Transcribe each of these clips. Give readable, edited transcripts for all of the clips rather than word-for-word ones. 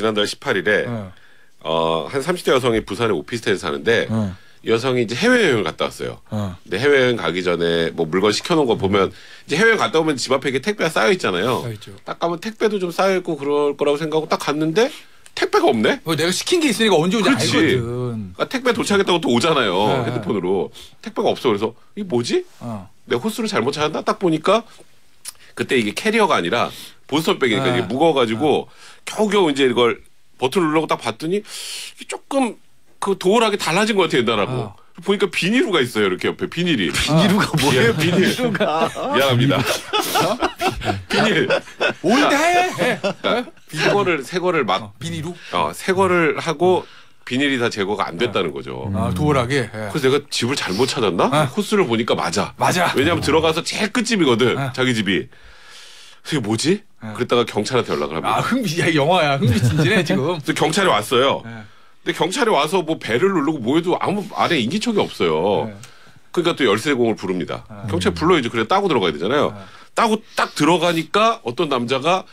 지난달 18일에 한 30대 여성이 부산의 오피스텔에 사는데 이 여성이 이제 해외여행을 갔다 왔어요. 근데 해외여행 가기 전에 뭐 물건 시켜놓은 거 보면 이제 해외여행 갔다 오면 집 앞에 이게 택배가 쌓여 있잖아요. 딱 가면 택배도 좀 쌓여 있고 그럴 거라고 생각하고 딱 갔는데 택배가 없네. 내가 시킨 게 있으니까 언제 오는지 알거든. 그러니까 택배 도착했다고 또 오잖아요. 핸드폰으로 택배가 없어. 그래서 이게 뭐지? 내가 호수를 잘못 찾았나? 딱 보니까 그때 이게 캐리어가 아니라 보스턴백이니까 이게 무거워가지고 겨우겨우 이제 이걸 버튼 누르고 딱 봤더니 이게 조금 그 도어락이 달라진 것 같아요, 옛날하고. 보니까 비닐루가 있어요, 이렇게 옆에 비닐이. 비닐루가 뭐예요, 비닐루가? 미안합니다. 비닐. 뭔데 해? 새 거를 막. 비닐루? 새 거를 하고 비닐이 다 제거가 안 됐다는 거죠. 도어락에. 그래서 내가 집을 잘못 찾았나? 호수를 보니까 맞아. 왜냐면 들어가서 제일 끝집이거든, 자기 집이. 그게 뭐지? 그랬다가 경찰한테 연락을 합니다. 야, 영화야. 흥미진진해, 지금. 그래서 경찰이 왔어요. 근데 경찰이 와서 뭐 벨을 누르고 뭐 해도 아무 안에 인기척이 없어요. 그러니까 또 열쇠공을 부릅니다. 경찰 불러야죠. 그래 따고 들어가야 되잖아요. 따고 딱 들어가니까 어떤 남자가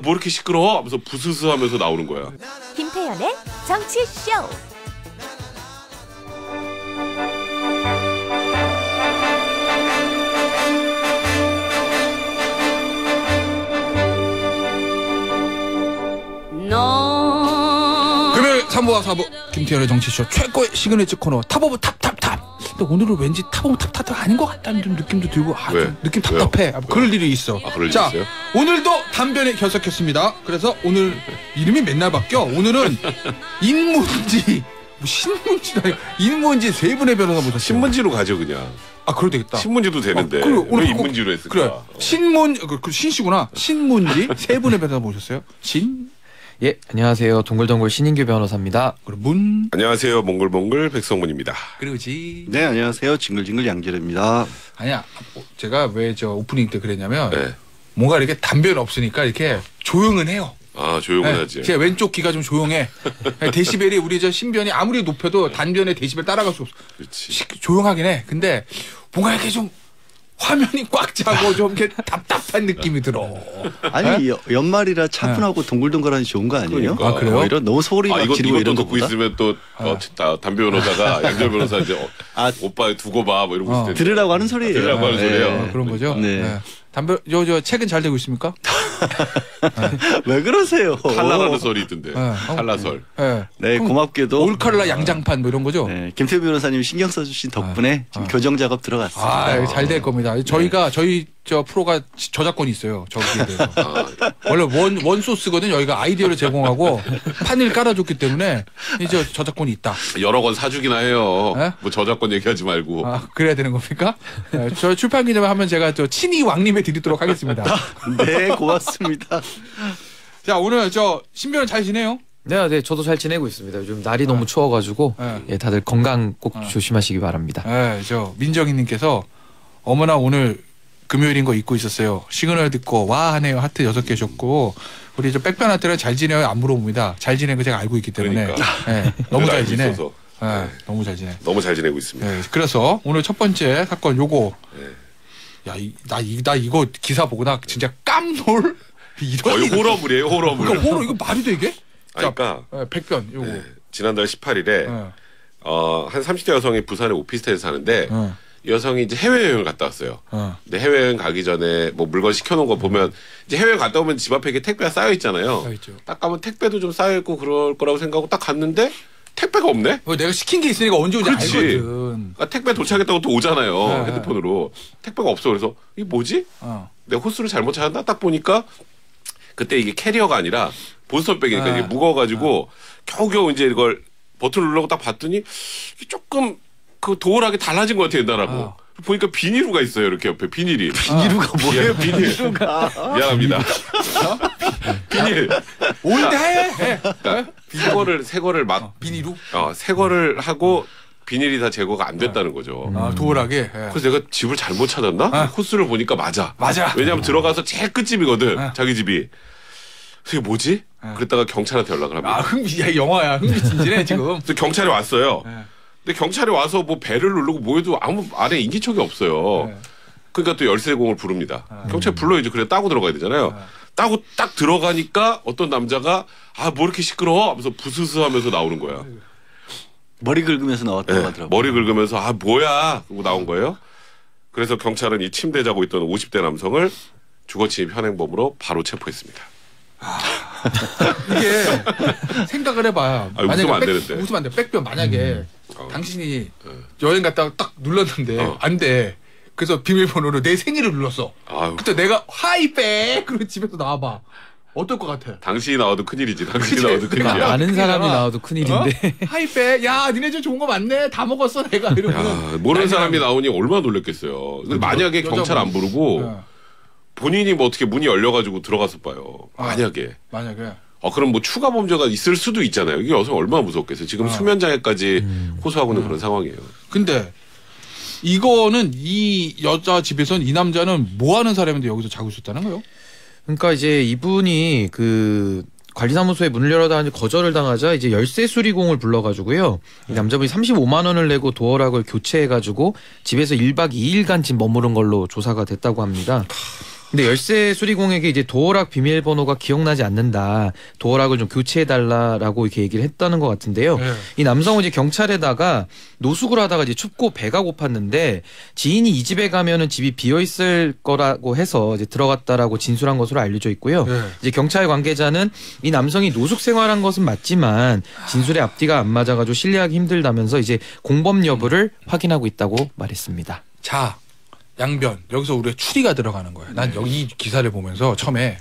뭐 이렇게 시끄러워? 하면서 부스스 하면서 나오는 거야. 김태현의 정치쇼. 금요일 3부와 4부 김태현의 정치쇼 최고의 시그니처 코너 탑 오브 탑탑탑. 근데 오늘은 왠지 탑 오브 탑탑탑 아닌 것 같다는 좀 느낌도 들고 좀 느낌 답답해. 그럴 일이 있어. 그럴 자, 일이 있어요? 오늘도 단변에 결석했습니다. 그래서 오늘 이름이 맨날 바뀌어. 오늘은 인문지 뭐 신문지도 아니고 인문지 세 분의 변호사 모셨어요. 신문지로 가죠 그냥. 그래도 되겠다. 신문지도 되는데 왜 인문지로 했을까? 그래. 신씨구나. 신문지 세 분의 변호사 모셨어요. 예, 안녕하세요. 동글동글 신인규 변호사입니다. 그리고 안녕하세요. 몽글몽글 백성문입니다. 그리고 네, 안녕하세요. 징글징글 양재래입니다. 아니야, 제가 왜 저 오프닝 때 그랬냐면 뭔가 이렇게 담배는 없으니까 이렇게 조용은 해요. 조용은 하지. 제 왼쪽 귀가 좀 조용해. 데시벨이 우리 저 신변이 아무리 높여도 단변의 데시벨 따라갈 수 없어. 그렇지. 조용하긴 해. 근데 뭔가 이렇게 좀 화면이 꽉 차고 좀 이렇게 답답한 느낌이 들어. 아니 연말이라 차분하고 동글동글하니 좋은 거 아니에요? 그러니까. 그래요? 오히려 너무 소리 막 지르고 이런 이것도 거보다. 듣고 있으면 또 담배 변호사가 양절 변호사 이제 오빠 두고 봐 뭐 이러고 있을 텐데. 들으라고 하는 소리예요. 들으라고 하는 소리예요. 그런 거죠. 네. 담배 저 책은 잘 되고 있습니까? 왜 그러세요? 칼라라는 소리 있던데. 칼라설. 네, 고맙게도 올칼라 양장판 뭐 이런 거죠. 네, 김태우 변호사님 신경 써주신 덕분에 지금 교정 작업 들어갔습니다. 잘 될 겁니다. 저희 저 프로가 저작권이 있어요. 저기에 대해서. 원래 원 소스거든. 여기가 아이디어를 제공하고 판을 깔아줬기 때문에 이제 저작권이 있다. 여러 권 사주기나 해요. 네? 뭐 저작권 얘기하지 말고. 그래야 되는 겁니까? 저 출판 기념회 하면 제가 저 친히 왕림해 드리도록 하겠습니다. 네, 고맙습니다. 자, 오늘 저 신변은 잘 지내요? 네, 저도 잘 지내고 있습니다. 요즘 날이 너무 추워가지고 다들 건강 꼭 조심하시기 바랍니다. 저 민정희님께서 어머나 오늘 금요일인 거 잊고 있었어요. 시그널 듣고 와 하네요. 하트 6개 줬고 우리 저 백변한테는 잘 지내요 안 물어봅니다. 잘 지내는 거 제가 알고 있기 때문에 너무 잘 지내. 너무 잘 지내. 너무 잘 지내고 있습니다. 그래서 오늘 첫 번째 사건 요거 나 이거 기사 보고 나 진짜 깜놀. 거의 호러물이에요. 호러물. 그러니까 호러 이거 말이 돼 이게? 그러니까 백변 요거. 지난달 18일에 한 30대 여성이 부산의 오피스텔에 사는데 이 여성이 이제 해외여행을 갔다 왔어요. 근데 해외여행 가기 전에 뭐 물건 시켜놓은 거 보면 이제 해외여행 갔다 오면 집 앞에 이게 택배가 쌓여 있잖아요. 딱 가면 택배도 좀 쌓여 있고 그럴 거라고 생각하고 딱 갔는데 택배가 없네. 내가 시킨 게 있으니까 언제 오는지 알거든. 그러니까 택배 도착했다고 또 오잖아요. 핸드폰으로 택배가 없어. 그래서 이게 뭐지? 내가 호수를 잘못 찾았나? 딱 보니까 그때 이게 캐리어가 아니라 보스턴백이니까 이게 무거워가지고 겨우겨우 이제 이걸 버튼 누르고 딱 봤더니 이게 조금 그 도어락이 달라진 것 같아요, 옛날하고. 보니까 비닐루가 있어요, 이렇게 옆에 비닐이. 비닐루가 뭐예요, 비닐루가? 미안합니다. 비닐. 뭔데 해? 새 거를 막 비닐루? 새 거를 하고 비닐이 다 제거가 안 됐다는 거죠. 도어락에. 그래서 내가 집을 잘못 찾았나? 호수를 보니까 맞아. 왜냐면 들어가서 제일 끝집이거든, 자기 집이. 그게 뭐지? 그랬다가 경찰한테 연락을 합니다. 야, 영화야. 흥미진진해 지금. 그래서 경찰이 왔어요. 근데 경찰이 와서 뭐 벨을 누르고 뭐 해도 아무 안에 인기척이 없어요. 그러니까 또 열쇠공을 부릅니다. 경찰 불러야죠. 그래 따고 들어가야 되잖아요. 따고 딱 들어가니까 어떤 남자가 뭐 이렇게 시끄러워 하면서 부스스하면서 나오는 거야. 머리 긁으면서 나왔다고 하더라고요. 머리 긁으면서 뭐야 그러고 나온 거예요. 그래서 경찰은 이 침대 자고 있던 50대 남성을 주거침입 현행범으로 바로 체포했습니다. 이게 생각을 해봐요. 웃으면 안 되는데. 웃으면 안 돼. 백병 만약에 당신이 여행 갔다가 딱 눌렀는데 안 돼. 그래서 비밀번호로 내 생일을 눌렀어. 그때 내가 하이백 그리고 집에서 나와봐. 어떨 것 같아? 당신이 나와도 큰일이지. 당신이 나와도 그러니까 큰일이야. 아는 사람이 나와도 큰일인데. 하이백 야 니네 집 좋은 거 많네. 다 먹었어 내가 이러면. 모르는 사람이 나오니 얼마나 놀랬겠어요. 근데 만약에 경찰 안 부르고 본인이 뭐 어떻게 문이 열려가지고 들어가서 봐요. 만약에. 그럼 뭐 추가 범죄가 있을 수도 있잖아요. 이게 여성 얼마나 무섭겠어요. 지금 수면장애까지 호소하고 있는 그런 상황이에요. 근데 이거는 이 여자 집에선 이 남자는 뭐 하는 사람인데 여기서 자고 있었다는 거예요? 그러니까 이제 이분이 그 관리사무소에 문을 열어달라는 거절을 당하자 이제 열쇠 수리공을 불러가지고요. 이 남자분이 35만 원을 내고 도어락을 교체해가지고 집에서 1박 2일간 집 머무른 걸로 조사가 됐다고 합니다. 근데 열쇠 수리공에게 이제 도어락 비밀번호가 기억나지 않는다. 도어락을 좀 교체해달라라고 이렇게 얘기를 했다는 것 같은데요. 이 남성은 이제 경찰에다가 노숙을 하다가 이제 춥고 배가 고팠는데 지인이 이 집에 가면은 집이 비어 있을 거라고 해서 이제 들어갔다라고 진술한 것으로 알려져 있고요. 이제 경찰 관계자는 이 남성이 노숙 생활한 것은 맞지만 진술의 앞뒤가 안 맞아가지고 신뢰하기 힘들다면서 이제 공범 여부를 확인하고 있다고 말했습니다. 자. 양변 여기서 우리가 추리가 들어가는 거예요. 난 여기 이 기사를 보면서 처음에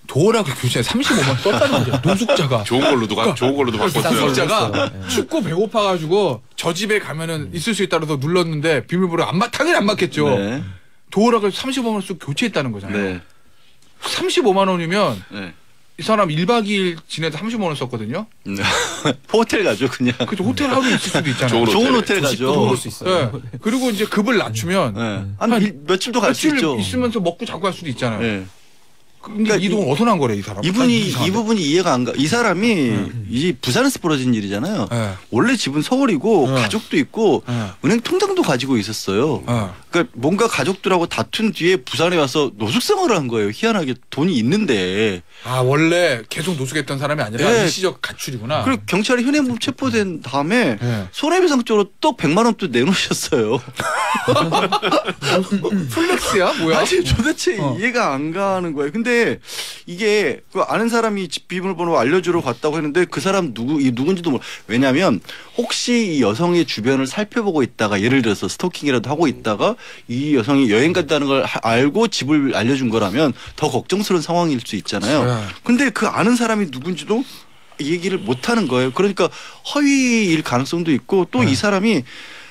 도어락을 교체해 35만 썼다는 거죠. 노숙자가 좋은 걸로도 바꿨어요. 노숙자가 춥고 배고파가지고 저 집에 가면은 있을 수 있다면서 눌렀는데 비밀번호 당연히 안 맞겠죠. 네. 도어락을 35만 원 쓰고 교체했다는 거잖아요. 네. 35만 원이면 네. 이 사람 1박 2일 지내도 30만 원 썼거든요. 호텔 가죠 그냥. 그렇죠. 호텔 하루 있을 수도 있잖아요. 좋은 호텔 가죠. 먹을 수 있어요. 네. 그리고 이제 급을 낮추면 한 며칠도 갈 수 있죠. 있으면서 먹고 자고 갈 수도 있잖아요. 네. 그러니까 이 돈 어디서 난 거래 이 사람? 이 부분이 이해가 안 가. 이 사람이 이 부산에서 벌어진 일이잖아요. 원래 집은 서울이고 가족도 있고 은행 통장도 가지고 있었어요. 그러니까 뭔가 가족들하고 다툰 뒤에 부산에 와서 노숙생활을 한 거예요. 희한하게 돈이 있는데. 원래 계속 노숙했던 사람이 아니라 일시적 가출이구나. 그리고 경찰이 현행범 체포된 다음에 손해배상 쪽으로 또 100만 원 또 내놓으셨어요. 플렉스야 뭐야? 아니 도대체 이해가 안 가는 거예요. 근데 이게 그 아는 사람이 집 비밀번호 알려주러 갔다고 했는데 그 사람 누군지도 몰라. 왜냐하면 혹시 이 여성의 주변을 살펴보고 있다가 예를 들어서 스토킹이라도 하고 있다가 이 여성이 여행 간다는 걸 알고 집을 알려준 거라면 더 걱정스러운 상황일 수 있잖아요. 근데 그 아는 사람이 누군지도 얘기를 못 하는 거예요. 그러니까 허위일 가능성도 있고 또 이 사람이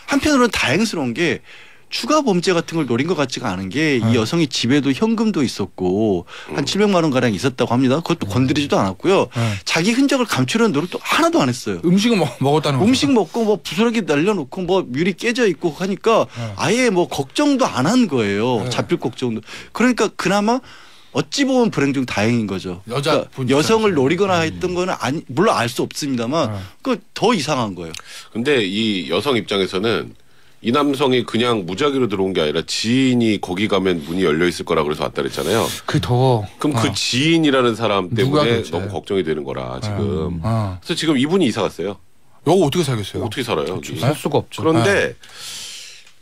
한편으로는 다행스러운 게 추가 범죄 같은 걸 노린 것 같지가 않은 게 이 여성이 집에도 현금도 있었고 한 700만 원 가량 있었다고 합니다. 그것도 건드리지도 않았고요. 자기 흔적을 감추려는 노력도 하나도 안 했어요. 음식은 먹었다는 거죠. 음식 먹고 뭐 부스러기 날려놓고 뭐 뮤리 깨져 있고 하니까 아예 뭐 걱정도 안 한 거예요. 잡힐 걱정도. 그러니까 그나마 어찌 보면 불행 중 다행인 거죠. 그러니까 여성을 노리거나 했던 거는 물론 알 수 없습니다만 그 더 이상한 거예요. 근데 이 여성 입장에서는 이 남성이 그냥 무작위로 들어온 게 아니라 지인이 거기 가면 문이 열려 있을 거라 그래서 왔다 그랬잖아요. 그럼 그 지인이라는 사람 때문에 너무 걱정이 되는 거라 지금. 그래서 지금 이분이 이사 갔어요. 여기 어떻게 살겠어요? 어떻게 살아요? 살 수가 없죠. 그런데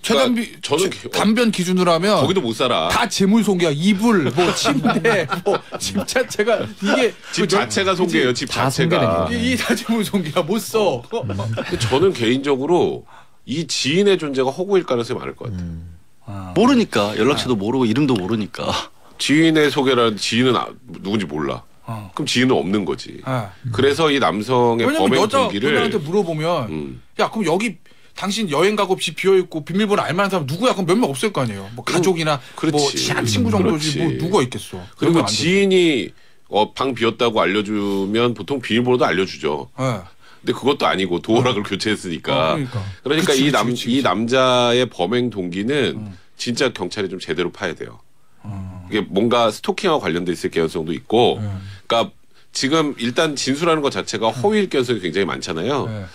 최단비 저는 단변 기준으로 하면 거기도 못 살아. 다 재물 손괴야. 이불, 뭐 침대, 뭐 집 자체가 이게 집 자체가 손괴예요. 집 자체가. 이 다 재물 손괴야. 못 써. 근데 저는 개인적으로 이 지인의 존재가 허구일 가능성이 많을 것 같아요. 모르니까 연락처도 모르고 이름도 모르니까. 지인의 소개라는 지인은 누군지 몰라. 그럼 지인은 없는 거지. 그래서 이 남성의 범행 동기를 여자분한테 물어보면 야 그럼 여기 당신 여행 가고 집 비어 있고 비밀번호 알만한 사람 누구야? 그럼 몇 명 없을 거 아니에요. 뭐 가족이나 뭐 친한 친구 정도지 뭐 누가 있겠어. 그리고 지인이 방 비었다고 알려주면 보통 비밀번호도 알려주죠. 근데 그것도 아니고 도어락을 교체했으니까. 그러니까 이 남자의 범행 동기는 진짜 경찰이 좀 제대로 파야 돼요. 이게 뭔가 스토킹하고 관련돼 있을 가능성도 있고. 그러니까 지금 일단 진술하는 것 자체가 허위일 가능성이 굉장히 많잖아요.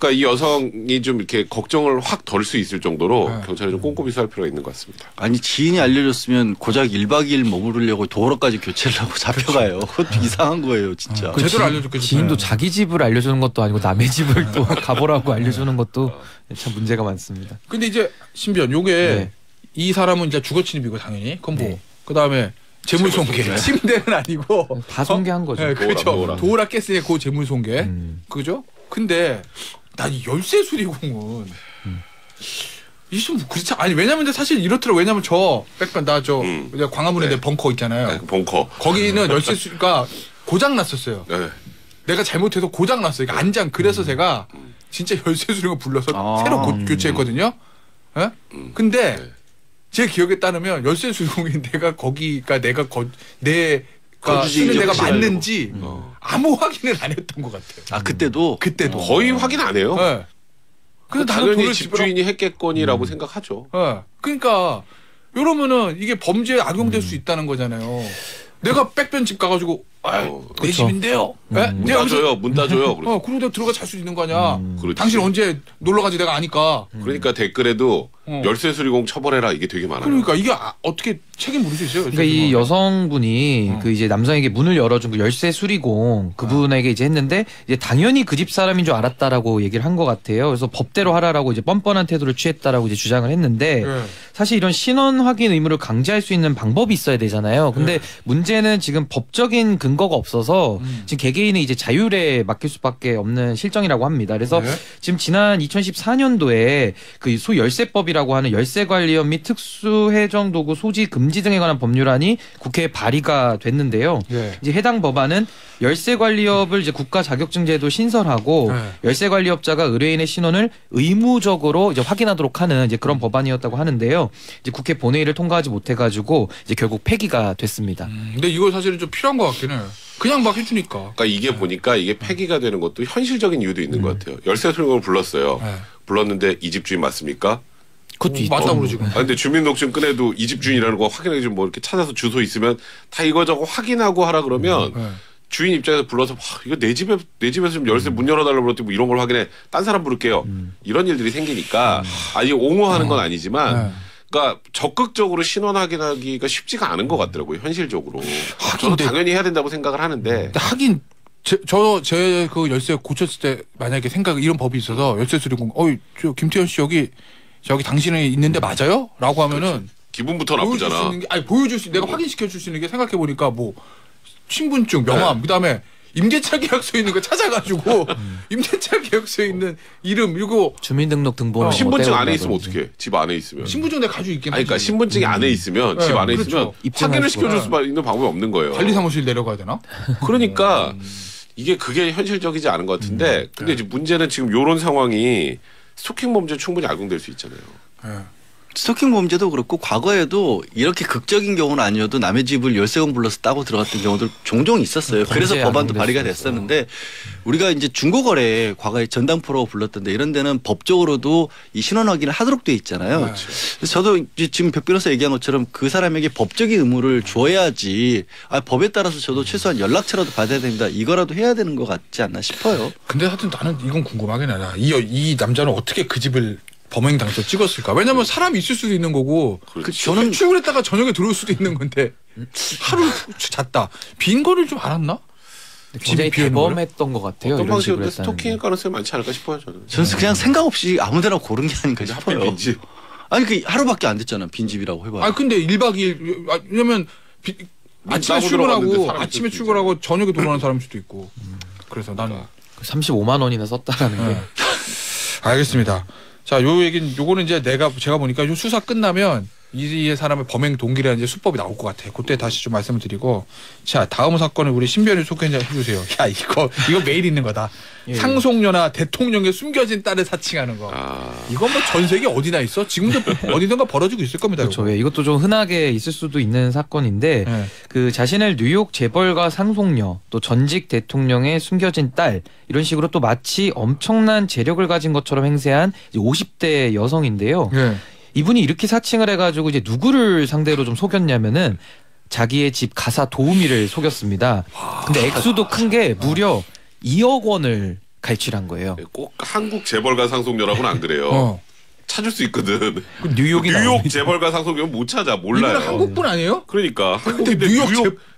그러니까 이 여성이 좀 이렇게 걱정을 확 덜 수 있을 정도로 네. 경찰이 좀 꼼꼼히 수사할 필요가 있는 것 같습니다. 아니 지인이 알려줬으면 고작 1박 2일 머무르려고 도로까지 교체를 하고 잡혀가요. 그것도 이상한 거예요 진짜. 제대로 알려줬겠죠. 지인도 자기 집을 알려주는 것도 아니고 남의 집을 또 가보라고 알려주는 것도 참 문제가 많습니다. 근데 이제 신변 요게 네. 이 사람은 이제 주거 침입이고 당연히 그건 뭐 네. 그다음에 재물손괴 침대는 아니고 다 손괴한 거죠. 네, 그렇죠. 도어라. 도어라 깼으니까 그 재물손괴 그죠? 근데 나 이 열쇠 수리공은 이게 좀 그렇지 아니 왜냐면 근데 사실 이렇더라고. 왜냐면 저 백반 나저 광화문에 네. 내 벙커 있잖아요. 네, 벙커. 거기는 열쇠 수리가 고장 났었어요. 네. 내가 잘못해서 고장 났어요. 그러니까 안장 그래서 제가 진짜 열쇠 수리공 불러서 아. 새로 교체했거든요. 예? 근데 네. 제 기억에 따르면 열쇠 수리공이 내가 거기가 내가 내가 거주지 쓰는 데가 확실하려고. 맞는지 아무 확인을 안 했던 것 같아요. 아 그때도 거의 확인 안 해요. 네. 그래서 나는 당연히 돈을 집주인이 했겠거니라고 생각하죠. 그러니까 이러면은 이게 범죄에 악용될 수 있다는 거잖아요. 내가 백변집 가가지고 내 그쵸. 집인데요. 네? 문 내가 여기서 따줘요. 문 따줘요. 그래서 그리고 내가 들어가 잘 수 있는 거 아니야. 그렇지. 당신 언제 놀러 가지 내가 아니까. 그러니까 댓글에도 어. 열쇠 수리공 처벌해라 이게 되게 많아요. 그러니까 이게 어떻게 책임 물을 수 있어요? 그러니까 이 여성분이 그 이제 남성에게 문을 열어준 그 열쇠 수리공 그분에게 이제 했는데 이제 당연히 그 집 사람인 줄 알았다라고 얘기를 한 것 같아요. 그래서 법대로 하라라고 이제 뻔뻔한 태도를 취했다라고 이제 주장을 했는데 네. 사실 이런 신원 확인 의무를 강제할 수 있는 방법이 있어야 되잖아요. 근데 문제는 지금 법적인 근거가 없어서 지금 개개인의 이제 자율에 맡길 수밖에 없는 실정이라고 합니다. 그래서 네. 지금 지난 2014년도에 그 소 열쇠법이라고 하는 열쇠 관리업 및 특수해정 도구 소지 금지 등에 관한 법률안이 국회에 발의가 됐는데요. 네. 이제 해당 법안은 열쇠 관리업을 이제 국가 자격증 제도 신설하고 네. 열쇠 관리업자가 의뢰인의 신원을 의무적으로 이제 확인하도록 하는 이제 그런 법안이었다고 하는데요. 이제 국회 본회의를 통과하지 못해가지고 이제 결국 폐기가 됐습니다. 근데 이거 사실은 좀 필요한 것 같긴 해요. 그냥 막 해주니까. 그러니까 이게 보니까 이게 폐기가 되는 것도 현실적인 이유도 있는 것 같아요. 열쇠 수리공을 불렀어요. 네. 불렀는데 이 집 주인 맞습니까? 그것도 있죠. 맞다고 그러지. 근데 주민등록증 꺼내도 이 집 주인이라는 거 확인하기 좀 뭐 이렇게 찾아서 주소 있으면 다 이거저거 확인하고 하라 그러면 네. 주인 입장에서 불러서 이거 내 집에서 좀 열쇠 문 열어달라고 그랬더니 뭐 이런 걸 확인해. 딴 사람 부를게요. 이런 일들이 생기니까 이게 옹호하는 건 아니지만 네. 그러니까 적극적으로 신원 확인하기가 쉽지가 않은 것 같더라고요. 현실적으로. 저도 근데- 당연히 해야 된다고 생각을 하는데 근데 하긴 제 그 열쇠 고쳤을 때 만약에 이런 법이 있어서 열쇠 수리공 저 김태현 씨 여기 저기 당신이 있는데 맞아요? 라고 하면은 기분부터 보여줄 수 나쁘잖아. 있는 게 보여줄 수 내가 확인시켜 줄 수 있는 게 생각해 보니까 뭐 신분증, 명함, 그다음에 임대차 계약서에 있는 거 찾아가지고 임대차 계약서에 있는 이름 이거 주민등록 등본호 뭐 신분증 안에 떼어온다든지. 있으면 어떡해? 집 안에 있으면. 신분증 내가 가지고 있긴 아니, 그러니까 하지. 신분증이 안에 있으면 네, 집 안에 그렇죠. 있으면 입증할 확인을 수가. 시켜줄 수 있는 방법이 없는 거예요. 관리사무실 내려가야 되나? 그러니까 이게 그게 현실적이지 않은 것 같은데 근데 이제 문제는 지금 이런 상황이 스토킹 범죄 충분히 악용될 수 있잖아요. 네. 스토킹 범죄도 그렇고 과거에도 이렇게 극적인 경우는 아니어도 남의 집을 열쇠공 불러서 따고 들어갔던 경우들 종종 있었어요. 그래서 범죄에 법안도 발의가 악용될 수 됐었는데 우리가 이제 중고거래 과거에 전당포라고 불렀던데 이런 데는 법적으로도 이 신원 확인을 하도록 돼 있잖아요. 그래서 저도 이제 지금 백 변호사 얘기한 것처럼 그 사람에게 법적인 의무를 줘야지 법에 따라서 저도 최소한 연락처라도 받아야 됩니다. 이거라도 해야 되는 것 같지 않나 싶어요. 근데 하여튼 나는 이건 궁금하긴 하다. 이 남자는 어떻게 그 집을 범행 당시에 찍었을까? 왜냐면 사람이 있을 수도 있는 거고 저는 출근했다가 저녁에 들어올 수도 있는 건데 하루 잤다. 빈 거를 좀 알았나? 굉장히 집이 비어있는 대범했던 것 같아요. 어떤 이런 식으로 방식으로 했다는 스토킹일 게. 가능성이 많지 않을까 싶어요 저는. 저는 그냥 생각 없이 아무데나 고른 게 아닌가 근데 하필 싶어요. 빈집. 아니 그 하루밖에 안 됐잖아. 빈집이라고 해봐요. 아 근데 1박 2일 왜냐면 아침에 따고 들어갔는데 출근하고 사람이 아침에 있을 수도 출근하고 저녁에 돌아오는 사람일 수도 있고. 그래서 나는 35만 원이나 썼다라는 게. 네. 알겠습니다. 자, 요거는 이제 제가 보니까 요 수사 끝나면 이 사람의 범행 동기라는 이제 수법이 나올 것 같아요. 그때 다시 좀 말씀을 드리고. 자, 다음 사건을 우리 신변이 소개 해주세요. 야, 이거 매일 있는 거다. 예. 상속녀나 대통령의 숨겨진 딸을 사칭하는 거. 이건 뭐 전 세계 어디나 있어? 지금도 어디든가 벌어지고 있을 겁니다. 그렇죠. 이거. 예, 이것도 좀 흔하게 있을 수도 있는 사건인데 네. 그 자신을 뉴욕 재벌가 상속녀 또 전직 대통령의 숨겨진 딸 이런 식으로 또 마치 엄청난 재력을 가진 것처럼 행세한 이제 50대 여성인데요. 네. 이분이 이렇게 사칭을 해가지고 이제 누구를 상대로 좀 속였냐면은 자기의 집 가사 도우미를 속였습니다. 근데 액수도 큰 게 무려 2억 원을 갈취를 한 거예요. 꼭 한국 재벌가 상속녀라고는 안 그래요. 찾을 수 있거든. 그 뉴욕이 뉴욕 재벌가 상속녀는 못 찾아. 몰라요. 이건 한국분 아니에요? 그러니까 한국인데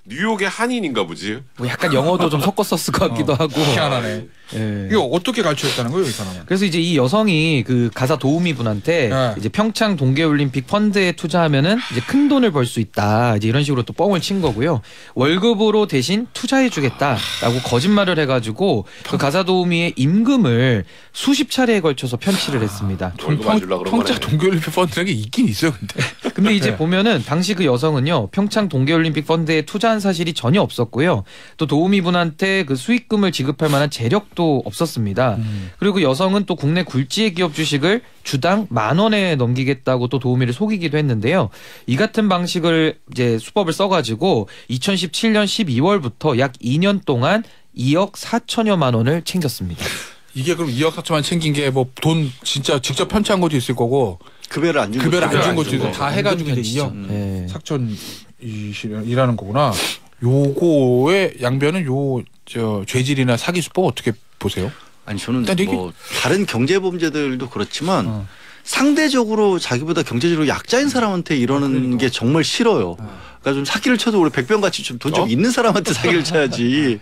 뉴욕의 한인인가 보지. 뭐 약간 영어도 좀 섞어 썼을 것 같기도 하고. 희한하네. 예. 이거 어떻게 갈취했다는 거예요, 이 사람은? 그래서 이제 이 여성이 그 가사 도우미 분한테 네. 이제 평창 동계올림픽 펀드에 투자하면은 이제 큰 돈을 벌 수 있다. 이제 이런 식으로 또 뻥을 친 거고요. 월급으로 대신 투자해주겠다라고 거짓말을 해가지고 그 가사 도우미의 임금을 수십 차례에 걸쳐서 편취를 했습니다. 월급 안 주려고 그런 평창 거네. 동계올림픽 펀드라는 게 있긴 있어요, 근데. 근데 이제 네. 보면은 당시 그 여성은요 평창 동계올림픽 펀드에 투자한 사실이 전혀 없었고요. 또 도우미 분한테 그 수익금을 지급할 만한 재력도 없었습니다. 그리고 여성은 또 국내 굴지의 기업 주식을 주당 10,000원에 넘기겠다고 또 도우미를 속이기도 했는데요. 이 같은 방식을 이제 수법을 써가지고 2017년 12월부터 약 2년 동안 2억 4천여만 원을 챙겼습니다. 이게 그럼 2억 4천만 챙긴 게 뭐 돈 진짜 직접 편취한 것도 있을 거고 급여를 안 준 급여를 안 준 안 것도 준 있고 거. 다 해가지고 이제 편취죠. 2억 네. 4천이라는 거구나. 요거의 양변은 저 죄질이나 사기 수법 어떻게 보세요? 아니 저는 일단 이게- 뭐 다른 경제 범죄들도 그렇지만 상대적으로 자기보다 경제적으로 약자인 사람한테 이러는 게 정말 싫어요. 그러니까 좀 사기를 쳐도 우리 백병같이 좀 돈 좀 있는 사람한테 사기를 쳐야지.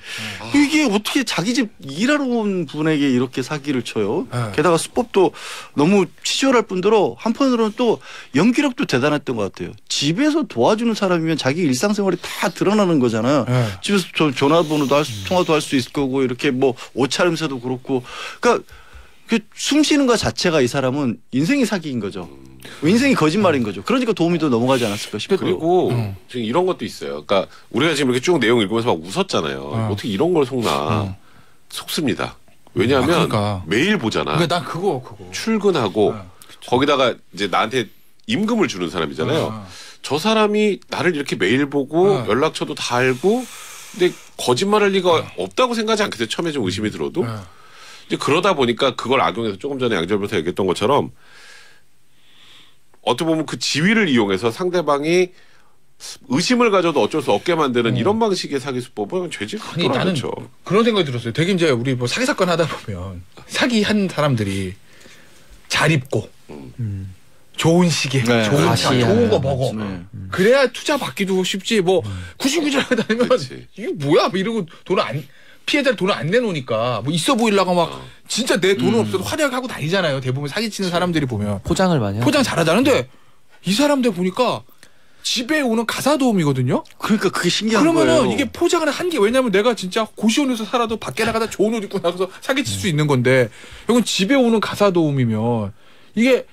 이게 어떻게 자기 집 일하러 온 분에게 이렇게 사기를 쳐요. 게다가 수법도 너무 치졸할 뿐더러 한편으로는 또 연기력도 대단했던 것 같아요. 집에서 도와주는 사람이면 자기 일상생활이 다 드러나는 거잖아요. 집에서 전화번호도 통화도 할 수 있을 거고 이렇게 뭐 옷차림새도 그렇고. 그러니까 숨 쉬는 것 자체가 이 사람은 인생이 사기인 거죠. 인생이 거짓말인 거죠. 그러니까 도우미도 넘어가지 않았을까 싶어요. 그리고 지금 이런 것도 있어요. 그러니까 우리가 지금 이렇게 쭉 내용 읽으면서 막 웃었잖아요. 어떻게 이런 걸 속나? 속습니다. 왜냐하면 그러니까. 매일 보잖아. 그러니까 난 그거. 출근하고 거기다가 이제 나한테 임금을 주는 사람이잖아요. 저 사람이 나를 이렇게 매일 보고 연락처도 다 알고 근데 거짓말할 리가 없다고 생각하지 않겠어요. 처음에 좀 의심이 들어도. 이제 그러다 보니까 그걸 악용해서 조금 전에 양절 변호사 얘기했던 것처럼 어떻게 보면 그 지위를 이용해서 상대방이 의심을 가져도 어쩔 수 없게 만드는 이런 방식의 사기 수법은 죄질 아니 나는 그렇죠. 그런 생각이 들었어요. 되게 이제 우리 뭐 사기 사건 하다 보면 사기 한 사람들이 잘 입고 좋은 시계, 네. 좋은 차, 가시야. 좋은 거 먹어. 네. 그래야 투자 받기도 쉽지. 뭐 구신구신하게 다니면 그렇지. 이게 뭐야? 뭐 이러고 피해자를 돈을 안 내놓으니까 뭐 있어 보이려고 막 진짜 내 돈은 없어도 화려하게 하고 다니잖아요. 대부분 사기치는 사람들이 보면 포장을 많이 하죠. 포장 잘하자는데 이 사람들 보니까 집에 오는 가사 도우미거든요. 그러니까 그게 신기한 그러면은 거예요. 이게 포장을 한 게 왜냐면 내가 진짜 고시원에서 살아도 밖에 나가다 좋은 옷 입고 나가서 사기칠 수 있는 건데 이건 집에 오는 가사 도우미면 이게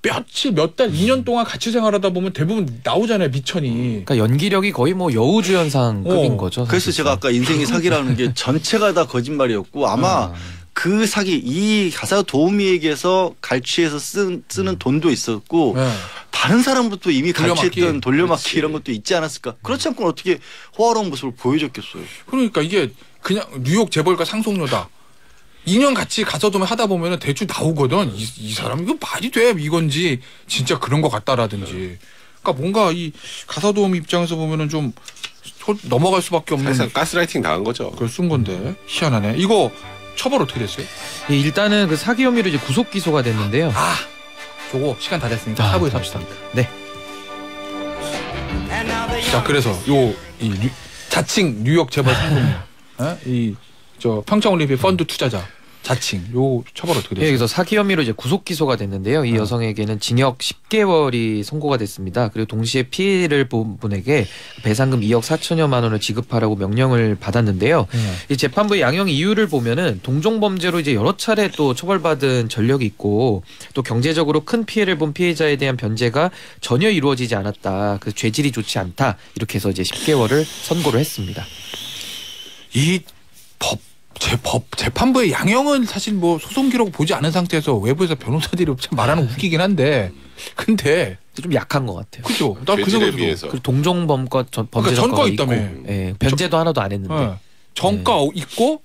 며칠 몇 달 2년 동안 같이 생활하다 보면 대부분 나오잖아요 미천이. 그러니까 연기력이 거의 뭐 여우주연상급인 거죠. 그래서 제가 아까 인생이 사기라는 게 전체가 다 거짓말이었고 아마 그 사기 이 가사 도우미에게서 갈취해서 쓰는 돈도 있었고 네. 다른 사람부터 이미 돌려막기. 갈취했던 돌려막기 그렇지. 이런 것도 있지 않았을까? 그렇지 않고는 어떻게 호화로운 모습을 보여줬겠어요. 그러니까 이게 그냥 뉴욕 재벌가 상속녀다. 2년 같이 가사 도우미 하다 보면은 대충 나오거든. 이 사람 이거 말이 돼 이건지 진짜 그런 것 같다라든지. 그러니까 뭔가 이 가사 도우미 입장에서 보면은 좀 넘어갈 수밖에 없는 사실상 가스라이팅 당한 거죠. 그걸 쓴 건데 희한하네. 이거 처벌 어떻게 됐어요? 예, 일단은 그 사기 혐의로 이제 구속 기소가 됐는데요. 아, 저거 시간 다 됐으니까 사부에서 합시다. 네. 자, 그래서 이 자칭 뉴욕 재벌 상속녀, 이저 평창올림픽 펀드 투자자 자칭 요 처벌 어떻게 예, 됐어요? 그래서 사기 혐의로 이제 구속 기소가 됐는데요. 이 여성에게는 징역 10개월이 선고가 됐습니다. 그리고 동시에 피해를 본 분에게 배상금 2억 4천여만 원을 지급하라고 명령을 받았는데요. 이 재판부의 양형 이유를 보면은 동종 범죄로 이제 여러 차례 또 처벌받은 전력이 있고 또 경제적으로 큰 피해를 본 피해자에 대한 변제가 전혀 이루어지지 않았다. 그 죄질이 좋지 않다. 이렇게 해서 이제 10개월을 선고를 했습니다. 이 재판부의 양형은 사실 뭐 소송 기록 보지 않은 상태에서 외부에서 변호사들이 참 말하는 웃기긴 한데 근데 좀 약한 것 같아요. 그죠? 난그 죄질에 생각이 비해서. 그리고 동종범죄 그러니까 전과가 전과 있고, 있다며. 예, 변제도 하나도 안 했는데. 네. 전과 있고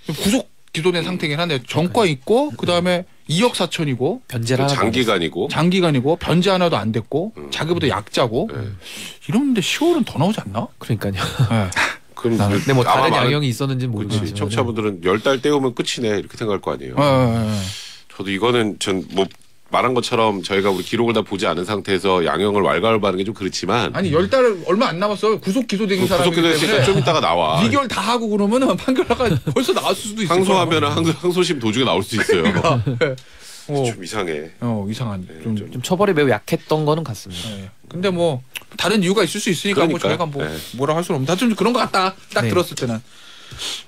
구속 기소된 상태긴 한데 전과 있고 그다음에 2억 4천이고 변제를 하나도 안 했어요. 장기간이고. 장기간이고 변제 하나도 안 됐고 자기보다 약자고 네. 이런데 10월은 더 나오지 않나? 그러니까요. 네. 그럼 근데 뭐 다른 아마 양형이 있었는지는 그렇지. 모르겠지만 청취자분들은 10달 때우면 끝이네 이렇게 생각할 거 아니에요. 예. 저도 이거는 전 뭐 말한 것처럼 저희가 우리 기록을 다 보지 않은 상태에서 양형을 왈가왈부하는 게 좀 그렇지만 아니 10달 얼마 안 남았어요. 구속 기소된 사람이기 때문에 구속기소됐으니까 좀 이따가 나와. 2개월 다 하고 그러면은 판결가 벌써 나왔을 수도 있어요. 항소하면 항소심 도중에 나올 수도 있어요. 좀 이상해. 이상한 네, 좀 처벌이 매우 약했던 거는 같습니다. 네. 근데 뭐 다른 이유가 있을 수 있으니까 뭐 저희가 뭐 네. 뭐라 할 수는 없는데 하여튼 그런 것 같다. 딱 네. 들었을 때는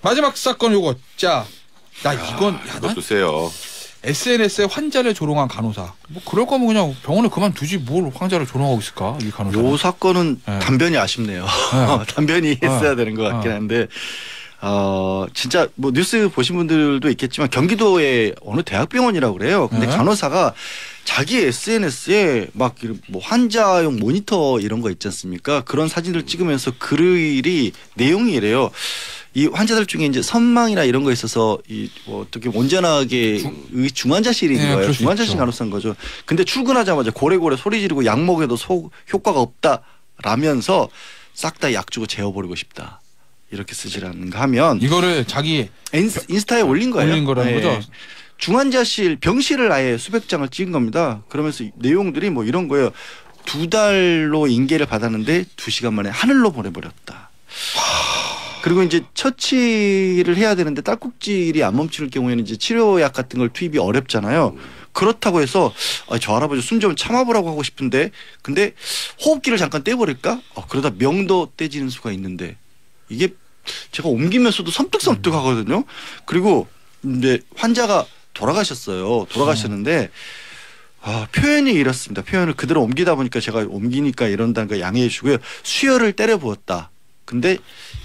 마지막 사건 요거 자, 나 이건 이것도 세요. SNS에 환자를 조롱한 간호사. 뭐 그럴 거면 그냥 병원에 그만두지 뭘 환자를 조롱하고 있을까 이 간호사. 요 사건은 네. 단변이 아쉽네요. 네. 단변이 했어야 되는 것 같긴 한데 진짜 뭐 뉴스 보신 분들도 있겠지만 경기도의 어느 대학병원이라고 그래요. 근데 네. 간호사가 자기 SNS에 막 뭐 환자용 모니터 이런 거 있지 않습니까? 그런 사진을 찍으면서 글이 내용이 이래요. 이 환자들 중에 이제 선망이나 이런 거 있어서 뭐 어떻게 온전하게 중환자실인 네, 거예요. 그럴 수 중환자실 있죠. 간호사인 거죠. 근데 출근하자마자 고래고래 소리 지르고 약 먹여도 효과가 없다라면서 싹 다 약 주고 재워버리고 싶다. 이렇게 쓰지라는가 하면 이거를 자기 인스타에 올린 거예요. 올린 거라는 네. 거죠. 중환자실 병실을 아예 수백 장을 찍은 겁니다. 그러면서 내용들이 뭐 이런 거예요. 2달로 인계를 받았는데 2시간 만에 하늘로 보내버렸다. 그리고 이제 처치를 해야 되는데 딸꾹질이 안 멈출 경우에는 이제 치료약 같은 걸 투입이 어렵잖아요. 그렇다고 해서 저 할아버지 숨 좀 참아보라고 하고 싶은데 근데 호흡기를 잠깐 떼버릴까? 그러다 명도 떼지는 수가 있는데 이게 제가 옮기면서도 섬뜩섬뜩 하거든요. 그리고 이제 환자가 돌아가셨는데 표현이 이렇습니다. 표현을 그대로 옮기다 보니까 제가 옮기니까 이런다는 거 양해해 주고요. 수혈을 때려 부었다. 근데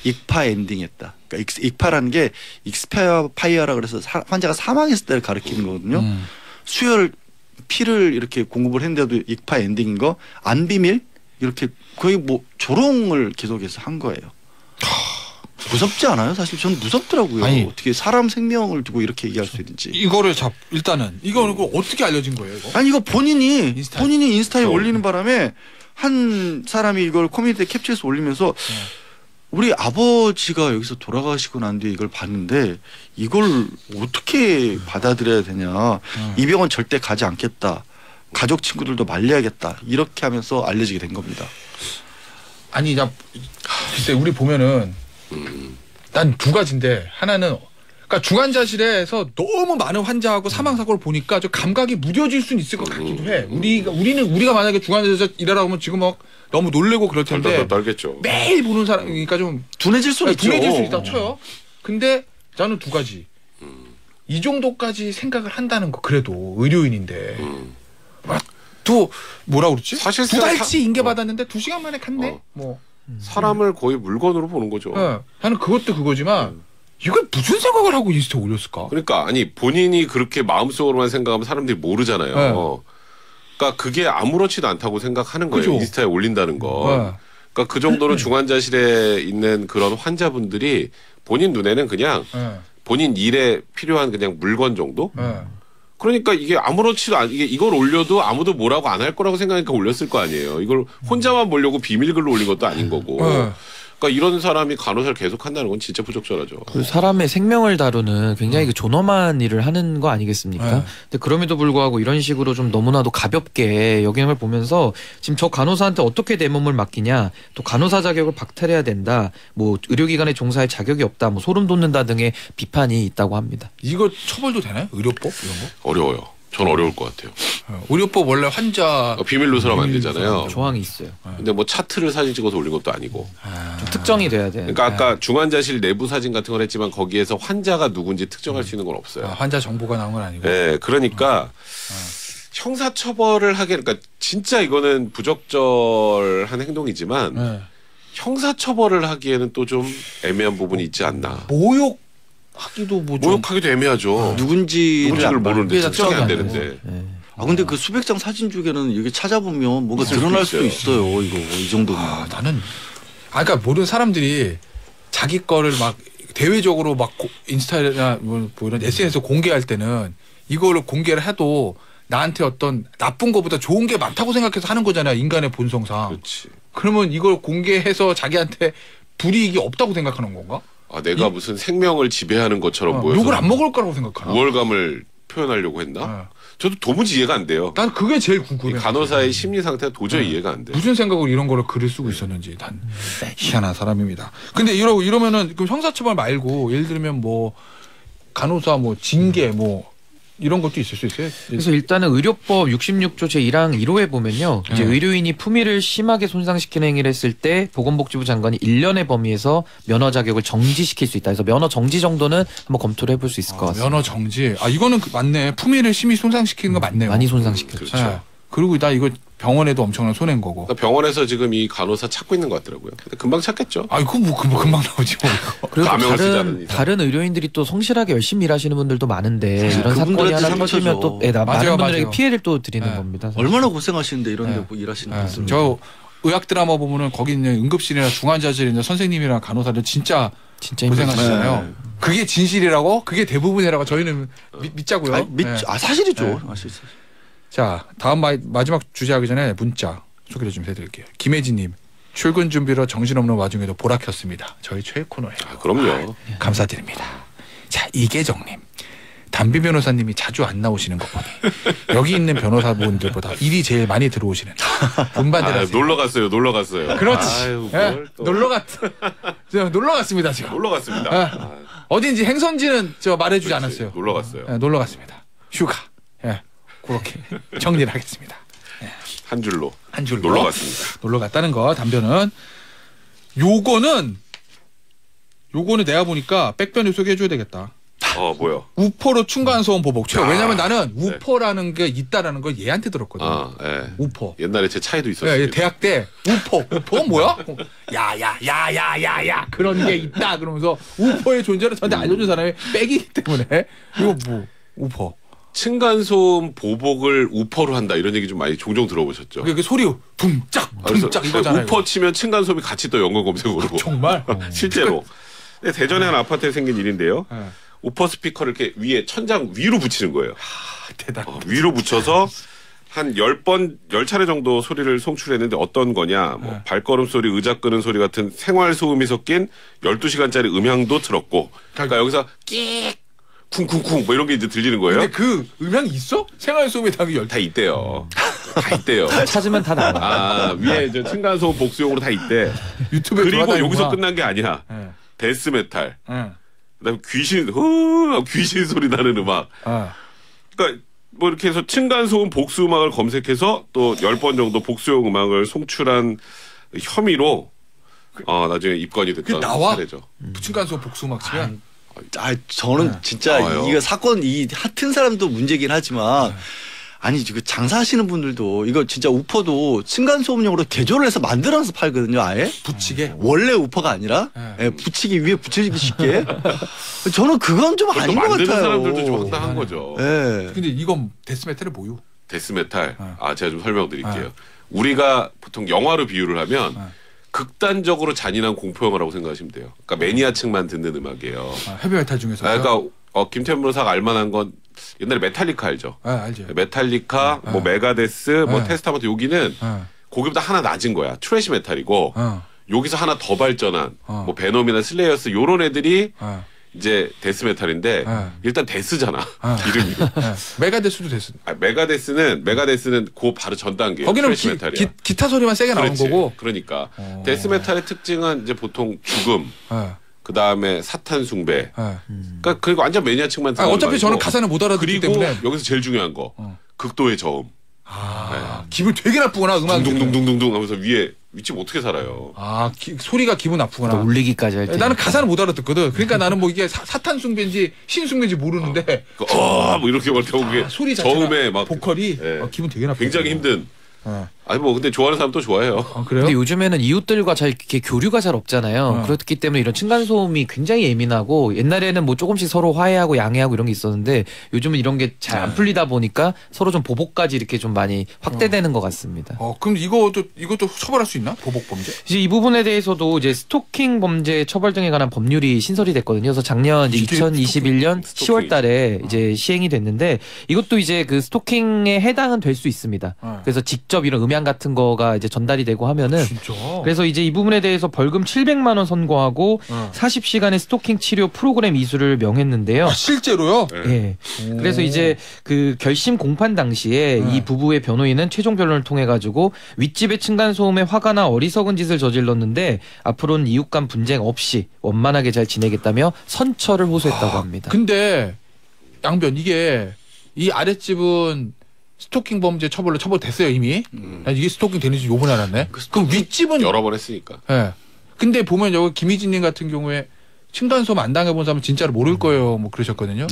익파 엔딩했다. 그러니까 익파라는 게 익스파이어라 그래서 환자가 사망했을 때를 가리키는 거거든요. 수혈을 피를 이렇게 공급을 했는데도 익파 엔딩인 거 안 비밀 이렇게 거의 뭐 조롱을 계속해서 한 거예요. 무섭지 않아요? 사실 저는 무섭더라고요. 아니, 어떻게 사람 생명을 두고 이렇게 얘기할 수 있는지. 이거를 일단은 이거 어떻게 알려진 거예요? 이거? 아니 이거 본인이 인스타에 그렇죠. 올리는 바람에 한 사람이 이걸 커뮤니티에 캡처해서 올리면서 우리 아버지가 여기서 돌아가시고 난 뒤에 이걸 봤는데 이걸 어떻게 받아들여야 되냐. 이 병원 절대 가지 않겠다. 가족 친구들도 말려야겠다. 이렇게 하면서 알려지게 된 겁니다. 아니 글쎄 우리 보면은 난 두 가지인데 하나는 그러니까 중환자실에서 너무 많은 환자하고 사망 사고를 보니까 좀 감각이 무뎌질 수는 있을 것 같기도 해. 우리가 만약에 중환자실에서 일하라고 하면 지금 막 너무 놀래고 그럴 텐데 떨겠죠. 매일 보는 사람이니까 좀 둔해질 수 있죠. 둔해질 수 있다고 쳐요. 근데 나는 두 가지. 이 정도까지 생각을 한다는 거 그래도 의료인인데 또 뭐라 그러지? 사실 2달치 인계 받았는데 2시간 만에 갔네. 뭐 사람을 거의 물건으로 보는 거죠. 나는 그것도 그거지만 이걸 무슨 생각을 하고 인스타에 올렸을까? 그러니까 아니 본인이 그렇게 마음속으로만 생각하면 사람들이 모르잖아요. 그러니까 그게 아무렇지도 않다고 생각하는 거예요. 그죠? 인스타에 올린다는 거. 그러니까 그 정도로 중환자실에 있는 그런 환자분들이 본인 눈에는 그냥 본인 일에 필요한 그냥 물건 정도? 그러니까 이게 아무렇지도 이게 이걸 올려도 아무도 뭐라고 안 할 거라고 생각하니까 올렸을 거 아니에요. 이걸 혼자만 보려고 비밀글로 올린 것도 아닌 거고. 그러니까 이런 사람이 간호사를 계속 한다는 건 진짜 부적절하죠. 그 사람의 생명을 다루는 굉장히 그 존엄한 일을 하는 거 아니겠습니까? 근데 그럼에도 불구하고 이런 식으로 좀 너무나도 가볍게 여행을 보면서 지금 저 간호사한테 어떻게 내 몸을 맡기냐, 또 간호사 자격을 박탈해야 된다, 뭐 의료기관에 종사할 자격이 없다, 뭐 소름 돋는다 등의 비판이 있다고 합니다. 이거 처벌도 되나요? 의료법 이런 거? 어려워요. 전 어려울 것 같아요. 의료법 원래 환자 비밀 누설하면 안 되잖아요. 조항이 있어요. 근데 뭐 차트를 사진 찍어서 올린 것도 아니고. 좀 특정이 돼야 돼. 그러니까 아까 중환자실 내부 사진 같은 걸 했지만 거기에서 환자가 누군지 특정할 수 있는 건 없어요. 환자 정보가 나온 건 아니고. 네, 그러니까 형사처벌을 하게 그러니까 진짜 이거는 부적절한 행동이지만 형사처벌을 하기에는 또 좀 애매한 부분이 있지 않나. 모욕하기도 뭐 좀. 모욕하기도 애매하죠. 누군지를 모르는데 특정이 안 되고. 되는데. 근데 그 수백 장 사진 중에는 이게 찾아보면 뭔가 드러날 수도 있어요. 이거 이 정도면. 나는 그러니까 모든 사람들이 자기 거를 막 대외적으로 막 인스타나 뭐 이런 SNS 공개할 때는 이거를 공개를 해도 나한테 어떤 나쁜 거보다 좋은 게 많다고 생각해서 하는 거잖아요. 인간의 본성상. 그렇지. 그러면 이걸 공개해서 자기한테 불이익이 없다고 생각하는 건가? 아, 내가 무슨 생명을 지배하는 것처럼 보여서 욕을 안 먹을 거라고 생각하나? 우월감을 표현하려고 했나? 저도 도무지 이해가 안 돼요. 난 그게 제일 이 궁금해. 간호사의 심리 상태가 도저히 이해가 안 돼. 무슨 생각으로 이런 거를 글을 쓰고 있었는지 난 희한한 사람입니다. 근데 이러면은 그 형사처벌 말고 예를 들면 뭐 간호사 뭐 징계 뭐 이런 것도 있을 수 있어요. 그래서 일단은 의료법 66조 제1항 1호에 보면요. 이제 의료인이 품위를 심하게 손상시키는 행위를 했을 때 보건복지부 장관이 1년의 범위에서 면허 자격을 정지시킬 수 있다. 그래서 면허 정지 정도는 한번 검토를 해볼 수 있을 것 같습니다. 면허 정지. 아 이거는 맞네. 품위를 심히 손상시키는 거 맞네요. 많이 손상시켰죠. 그렇죠. 그리고 나 이거 병원에도 엄청난 손해인 거고. 그러니까 병원에서 지금 이 간호사 찾고 있는 것 같더라고요. 근데 금방 찾겠죠. 아 이거 뭐 금방 나오지 뭐. 이거. 그리고 가명을 쓰지 않은 이상. 다른 의료인들이 또 성실하게 열심히 일하시는 분들도 많은데 이런 사건이 그분들한테 하나 상처죠. 터지면 또 많은 맞아요, 분들에게 맞아요. 피해를 또 드리는 네. 겁니다. 얼마나 고생하시는데 이런데 네. 뭐 일하시는 네. 분들. 저 의학 드라마 보면은 거기 있는 응급실이나 중환자실에 있는 선생님이랑 간호사들 진짜 고생하시잖아요. 네. 그게 진실이라고? 그게 대부분이라고 저희는 믿자고요. 아니, 네. 사실이죠. 네. 사실. 자, 다음 마지막 주제 하기 전에 문자 소개를 좀 해드릴게요. 김혜진님, 출근 준비로 정신없는 와중에도 보라 켰습니다. 저희 최애 코너예요. 아, 그럼요. 감사드립니다. 자, 이계정님, 담비 변호사님이 자주 안 나오시는 거 보니 여기 있는 변호사분들보다 일이 제일 많이 들어오시는 분반대로 하세요. 놀러 갔어요. 그렇지. 아유, 예, 뭘 또. 놀러 갔습니다 지금. 놀러 갔습니다. 예. 아, 어딘지 행선지는 저 말해주지 그렇지. 않았어요. 놀러 갔어요. 예, 놀러 갔습니다. 휴가. 예, 그렇게 정리를 하겠습니다. 한 줄로. 한 줄로 놀러 갔습니다. 놀러 갔다는 거 담변은 요거는 내가 보니까 백변을 소개해줘야 되겠다. 뭐야? 우퍼로 층간소음 보복 최. 아, 왜냐면 나는 네. 우퍼라는 게 있다라는 걸 얘한테 들었거든. 예. 우퍼. 옛날에 제 차에도 예, 있었어요. 대학 때 우퍼 뭐야? 야야야야야야 그런 게 있다 그러면서 우퍼의 존재를 저한테 알려준 사람이 백이기 때문에 이거 뭐 우퍼. 층간소음 보복을 우퍼로 한다 이런 얘기 좀 많이 종종 들어보셨죠? 그게 소리 둥짝 그래서 둥짝 이거잖아요. 우퍼 치면 층간소음이 같이 또 연관 검색어로. 정말 실제로. 근데 대전에 한 아파트에 생긴 일인데요. 예. 우퍼 스피커를 이렇게 위에 천장 위로 붙이는 거예요. 대단. 위로 붙여서 한 10번, 10차례 정도 소리를 송출했는데 어떤 거냐. 뭐 네. 발걸음 소리, 의자 끄는 소리 같은 생활 소음이 섞인 12시간짜리 음향도 들었고. 그러니까 여기서 끼익, 쿵쿵쿵 뭐 이런 게 이제 들리는 거예요. 근데 그 음향이 있어? 생활 소음에 당이 열. 다 있대요. 다 있대요. 찾으면 다 나와요. 위에 이제 층간소음 복수용으로 다 있대. 유튜브에 그리고 돌아다니구나. 여기서 끝난 게 아니야. 예. 데스메탈. 예. 그다음에 귀신 소리 나는 음악. 아. 그러니까 뭐 이렇게 해서 층간소음 복수 음악을 검색해서 또 10번 정도 복수용 음악을 송출한 혐의로 나중에 입건이 됐던 나와? 사례죠. 층간소음 복수 음악 치면 저는 진짜 나와요. 이거 사건 이 같은 사람도 문제긴 하지만 아니 그 장사하시는 분들도 이거 진짜 우퍼도 층간소음용으로 개조를 해서 만들어서 팔거든요. 아예 붙이게. 원래 우퍼가 아니라 네. 예, 붙이기 위해 붙이기 쉽게. 저는 그건 좀 아닌 것 만드는 같아요. 사람들도 좀 황당한 거죠. 예. 근데 이건 데스메탈이 뭐요? 데스메탈. 제가 좀 설명드릴게요. 우리가 보통 영화로 비유를 하면 극단적으로 잔인한 공포 영화라고 생각하시면 돼요. 그러니까 매니아층만 듣는 음악이에요. 헤비메탈 중에서. 그러니까 김태현 변호사가 알만한 건 옛날에 메탈리카 알죠? 알죠. 메탈리카, 뭐 메가데스, 뭐 테스타먼트 여기는 거기보다 하나 낮은 거야. 트래시 메탈이고 여기서 하나 더 발전한 뭐 베놈이나 슬레이어스 요런 애들이 이제 데스메탈인데 일단 데스잖아. 이름이. 메가데스도 데스. 메가데스는 그 바로 전 단계예요. 거기는 트래시 메탈이야. 기타 소리만 세게 나오는 그렇지. 거고. 그러니까 데스메탈의 특징은 이제 보통 죽음, 그 다음에 사탄 숭배. 그러니까 그리고 완전 매니아층만 듣는 어차피 말이고. 저는 가사는 못 알아듣기 그리고 때문에. 여기서 제일 중요한 거 극도의 저음. 기분 되게 나쁘구나 음악이. 둥둥둥둥둥 하면서 위에 위치면 어떻게 살아요? 소리가 기분 나쁘구나. 또 울리기까지 할 때. 나는 가사는 못 알아듣거든. 그러니까 나는 뭐 이게 사탄 숭배인지 신 숭배인지 모르는데 뭐 이렇게 말 때 그게 소리 자체가 저음에 막 보컬이 예. 기분 되게 나쁘. 굉장히 힘든. 아니 뭐 근데 좋아하는 사람 또 좋아해요. 그래요? 근데 요즘에는 이웃들과 잘 이렇게 교류가 잘 없잖아요. 그렇기 때문에 이런 층간소음이 굉장히 예민하고 옛날에는 뭐 조금씩 서로 화해하고 양해하고 이런 게 있었는데 요즘은 이런 게 잘 안 풀리다 보니까 서로 좀 보복까지 이렇게 좀 많이 확대되는 것 같습니다. 그럼 이것도 처벌할 수 있나? 보복 범죄? 이제 이 부분에 대해서도 이제 스토킹 범죄 처벌 등에 관한 법률이 신설이 됐거든요. 그래서 작년 이제 2021년 10월 달에 이제 시행이 됐는데 이것도 이제 그 스토킹에 해당은 될 수 있습니다. 그래서 직접 이런 음향 음향 같은 거가 이제 전달이 되고 하면은 진짜. 그래서 이제 이 부분에 대해서 벌금 700만 원 선고하고 40시간의 스토킹 치료 프로그램 이수를 명했는데요. 아, 실제로요? 예. 그래서 이제 그 결심 공판 당시에 이 부부의 변호인은 최종 변론을 통해 가지고 윗집의 층간 소음에 화가 나 어리석은 짓을 저질렀는데 앞으로는 이웃 간 분쟁 없이 원만하게 잘 지내겠다며 선처를 호소했다고 합니다. 근데 양변 이게 이 아랫집은 스토킹 범죄 처벌됐어요 이미. 난 이게 스토킹 되는지 요번에 알았네. 그럼 윗집은 여러 번 했으니까. 예. 근데 보면 여기 김희진님 같은 경우에 층간소음 안 당해본 사람은 진짜로 모를 거예요. 뭐 그러셨거든요.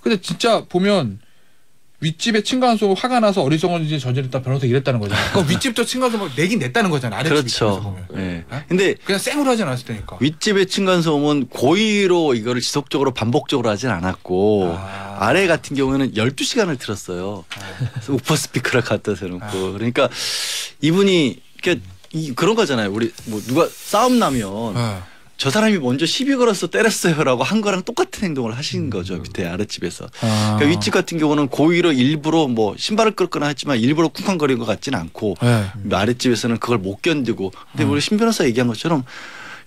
근데 진짜 보면 윗집에 층간소음 화가 나서 어리석은 짓을 저질렀다 변호사 이랬다는 거잖아요. 그럼 윗집도 층간소음 내긴 냈다는 거잖아요. 아랫집 입장에서 그렇죠. 보면. 네. 예? 근데 그냥 생으로 하진 않았을 테니까. 윗집의 층간소음은 고의로 이거를 지속적으로 반복적으로 하진 않았고 아래 같은 경우에는 12시간을 틀었어요. 그래서 우퍼 스피커를 갖다 대놓고. 그러니까 이분이 그런 거잖아요. 우리 뭐 누가 싸움 나면 저 사람이 먼저 시비 걸어서 때렸어요라고 한 거랑 똑같은 행동을 하신 거죠. 밑에 아랫집에서. 그러니까 윗집 같은 경우는 고의로 일부러 뭐 신발을 끌거나 했지만 일부러 쿵쾅거린 것 같지는 않고 아랫집에서는 그걸 못 견디고. 근데 우리 신 변호사 얘기한 것처럼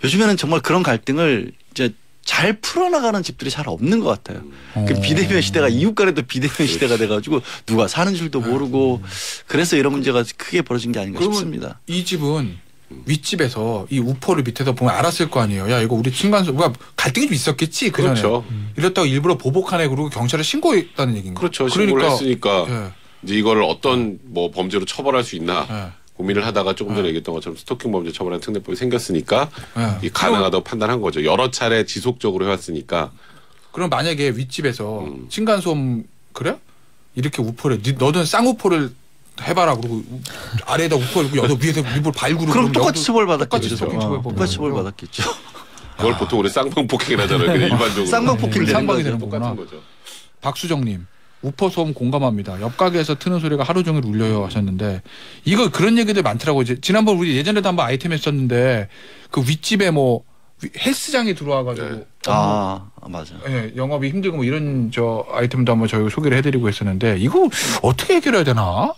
요즘에는 정말 그런 갈등을 이제 잘 풀어나가는 집들이 잘 없는 것 같아요. 그 비대면 시대가 이웃 간에도 비대면 시대가 돼가지고 누가 사는 줄도 모르고 그래서 이런 문제가 크게 벌어진 게 아닌가 싶습니다. 이 집은 윗집에서 이 우퍼를 밑에서 보면 알았을 거 아니에요. 야 이거 우리 층간소음 갈등이 좀 있었겠지. 그전에. 그렇죠. 이랬다가 일부러 보복하네 그러고 경찰에 신고했다는 얘기인가. 그렇죠. 신고를 했으니까 이제 이거를 어떤 뭐 범죄로 처벌할 수 있나 고민을 하다가 조금 전에 얘기했던 것처럼 스토킹 범죄 처벌하는 특례법이 생겼으니까 이 가능하다고 판단한 거죠. 여러 차례 지속적으로 해왔으니까. 그럼 만약에 윗집에서 층간소음 그래? 이렇게 우퍼를 너는 쌍우퍼를 해봐라 그러고 아래에다 우퍼 이고 여기 위에서 일부러 발구르고 그럼 똑같이 똑같이 처벌받았겠죠. 똑같이 처벌받았겠죠. 그걸 보통 우리 쌍방 폭행을 하잖아요. 그냥 일반적으로. 쌍방 폭행 쌍방이 되는 되는 똑같은 거구나. 거죠. 박수정님. 우퍼 소음 공감합니다. 옆 가게에서 트는 소리가 하루 종일 울려요 하셨는데 이거 그런 얘기들 많더라고요. 이제 지난번 우리 예전에도 한번 아이템 했었는데 그 윗집에 뭐 헬스장에 들어와가지고 맞아. 예, 영업이 힘들고 뭐 이런 저 아이템도 한번 저희가 소개를 해드리고 했었는데 이거 어떻게 해결해야 되나